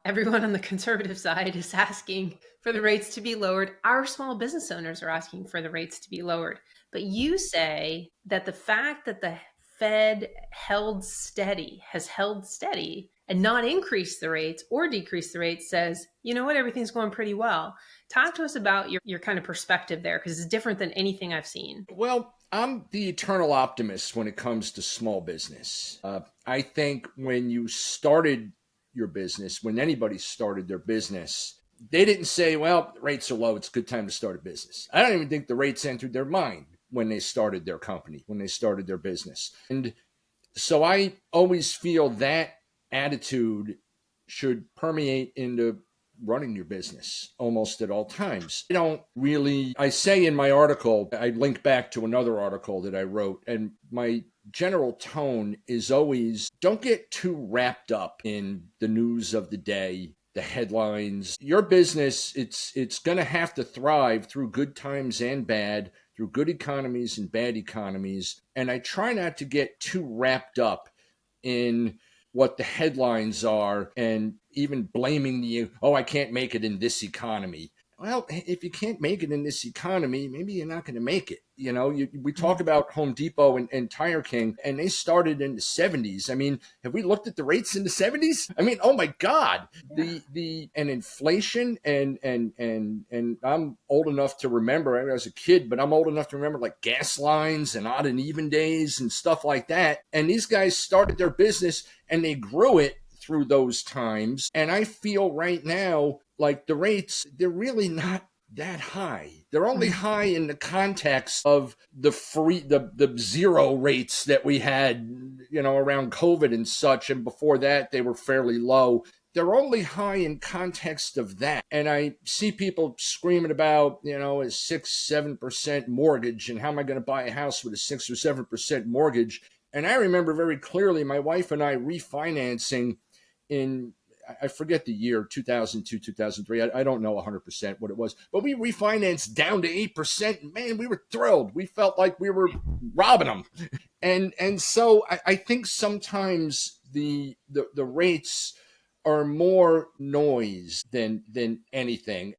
Everyone on the conservative side is asking for the rates to be lowered. Our small business owners are asking for the rates to be lowered. But you say that the fact that the Fed has held steady and not increased the rates or decreased the rates says, you know what, everything's going pretty well. Talk to us about your kind of perspective there, because it's different than anything I've seen. Well, I'm the eternal optimist when it comes to small business. I think when you started your business, when anybody started their business, they didn't say, well, rates are low, it's a good time to start a business. I don't even think the rates entered their mind when they started their company, when they started their business. And so I always feel that attitude should permeate into running your business almost at all times. I don't really, I say in my article, I link back to another article that I wrote, and my general tone is always don't get too wrapped up in the news of the day, the headlines. Your business, it's going to have to thrive through good times and bad, through good economies and bad economies. And I try not to get too wrapped up in what the headlines are and even blaming you, oh, I can't make it in this economy. Well, if you can't make it in this economy, maybe you're not going to make it. We talk about Home Depot and Tire King, and they started in the 70s. I mean, have we looked at the rates in the 70s? I mean, oh my God, Yeah. the and inflation and I'm old enough to remember. I was a kid, but I'm old enough to remember like gas lines and odd and even days and stuff like that. And these guys started their business and they grew it through those times. And I feel right now like the rates, they're really not that high. They're only Mhm. high in the context of the zero rates that we had, around COVID and such. And before that, they were fairly low. They're only high in context of that. And I see people screaming about, a 6, 7% mortgage and how am I going to buy a house with a 6 or 7% mortgage? And I remember very clearly my wife and I refinancing in, I forget the year, 2002, 2003. I don't know 100% what it was, but we refinanced down to 8%. And man, we were thrilled. We felt like we were robbing them. And so I think sometimes the rates are more noise than anything.